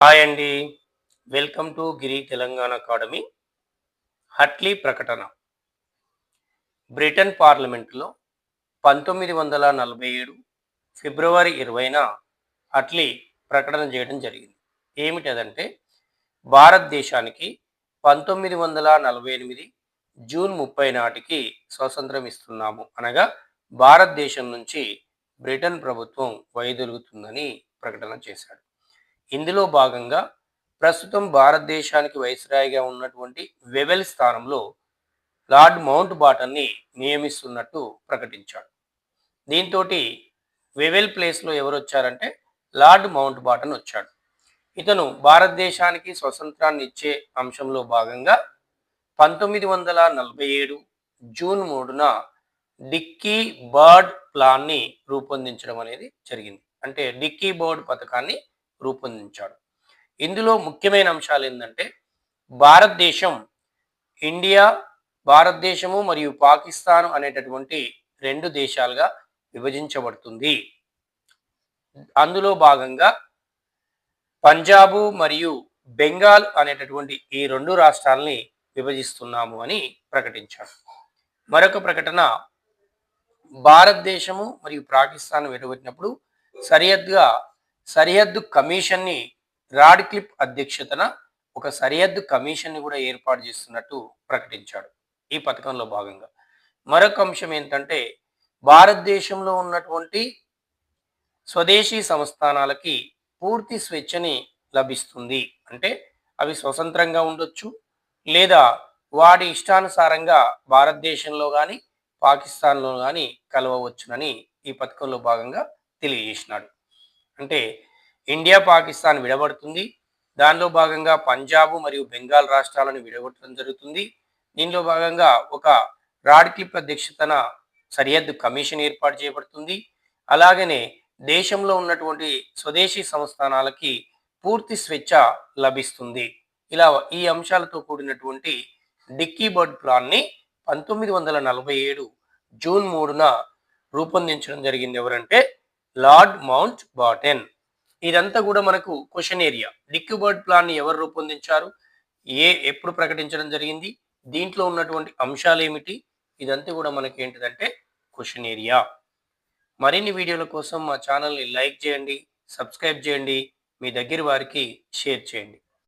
Hi అండి. Welcome to Giri Telangana academy. హట్లీ ప్రకటన. బ్రిటన్ పార్లమెంటులో 1947 ఫిబ్రవరి 20న హట్లీ ప్రకటన చేయడం జరిగింది. ఏమిటదంటే భారతదేశానికి 1948 జూన్ 30 నాటికి స్వతంత్రం ఇస్తున్నాము. అనగా భారతదేశం నుంచి బ్రిటన్ ప్రభుత్వం వైదొలుగుతుందని ప్రకటన చేశాడు. ఇందులో భాగంగా ప్రస్తుతం భారతదేశానికి వైస్రాయిగా ఉన్నటువంటి వెవెల్ స్థానంలో లార్డ్ మౌంట్ బాటన్ని నియమిస్తున్నట్టు ప్రకటించాడు. దీంతో వెవెల్ ప్లేస్లో ఎవరు వచ్చారంటే లార్డ్ మౌంట్ బాటన్ వచ్చాడు. ఇతను భారతదేశానికి స్వతంత్రాన్ని ఇచ్చే అంశంలో భాగంగా 1947 జూన్ 3న డిక్కీ బర్డ్ ప్లాన్ని రూపొందించడం అనేది జరిగింది. అంటే డిక్కీ బర్డ్ పథకాన్ని రూపొందించాడు. ఇందులో ముఖ్యమైన అంశాలు ఏంటంటే భారతదేశం ఇండియా, భారతదేశము మరియు పాకిస్తాన్ అనేటటువంటి రెండు దేశాలుగా విభజించబడుతుంది. అందులో భాగంగా పంజాబు మరియు బెంగాల్ అనేటటువంటి ఈ రెండు రాష్ట్రాలని విభజిస్తున్నాము అని ప్రకటించాడు. మరొక ప్రకటన భారతదేశము మరియు పాకిస్తాన్ విడగొట్టినప్పుడు సరిహద్దు కమిషన్ని రాడ్క్లిఫ్ అధ్యక్షతన ఒక సరిహద్దు కమిషన్ని కూడా ఏర్పాటు చేస్తున్నట్టు ప్రకటించాడు ఈ పథకంలో భాగంగా. మరొక అంశం ఏంటంటే భారతదేశంలో ఉన్నటువంటి స్వదేశీ సంస్థానాలకి పూర్తి స్వేచ్ఛని లభిస్తుంది. అంటే అవి స్వతంత్రంగా ఉండొచ్చు, లేదా వాడి ఇష్టానుసారంగా భారతదేశంలో కానీ పాకిస్తాన్లో కానీ కలవవచ్చునని ఈ పథకంలో భాగంగా తెలియజేసినాడు. అంటే ఇండియా పాకిస్తాన్ విడబడుతుంది. దానిలో భాగంగా పంజాబ్ మరియు బెంగాల్ రాష్ట్రాలను విడగొట్టడం జరుగుతుంది. దీనిలో భాగంగా ఒక రాడ్క్లిఫ్ అధ్యక్షతన సరిహద్దు కమిషన్ ఏర్పాటు చేయబడుతుంది. అలాగనే దేశంలో ఉన్నటువంటి స్వదేశీ సంస్థానాలకి పూర్తి స్వేచ్ఛ లభిస్తుంది. ఇలా ఈ అంశాలతో కూడినటువంటి డిక్కీ బర్డ్ ప్లాన్ని 1947 జూన్ 3న రూపొందించడం జరిగింది. ఎవరంటే లార్డ్ మౌంట్ బాటన్. ఇదంతా కూడా మనకు క్వశ్చన్ ఏరియా. డిక్కీ బర్డ్ ప్లాన్ని ఎవరు రూపొందించారు, ఎప్పుడు ప్రకటించడం జరిగింది, దీంట్లో ఉన్నటువంటి అంశాలు ఏమిటి, ఇదంతా కూడా మనకి ఏంటిదంటే క్వశ్చన్ ఏరియా. మరిన్ని వీడియోల కోసం మా ఛానల్ని లైక్ చేయండి, సబ్స్క్రైబ్ చేయండి, మీ దగ్గర వారికి షేర్ చేయండి.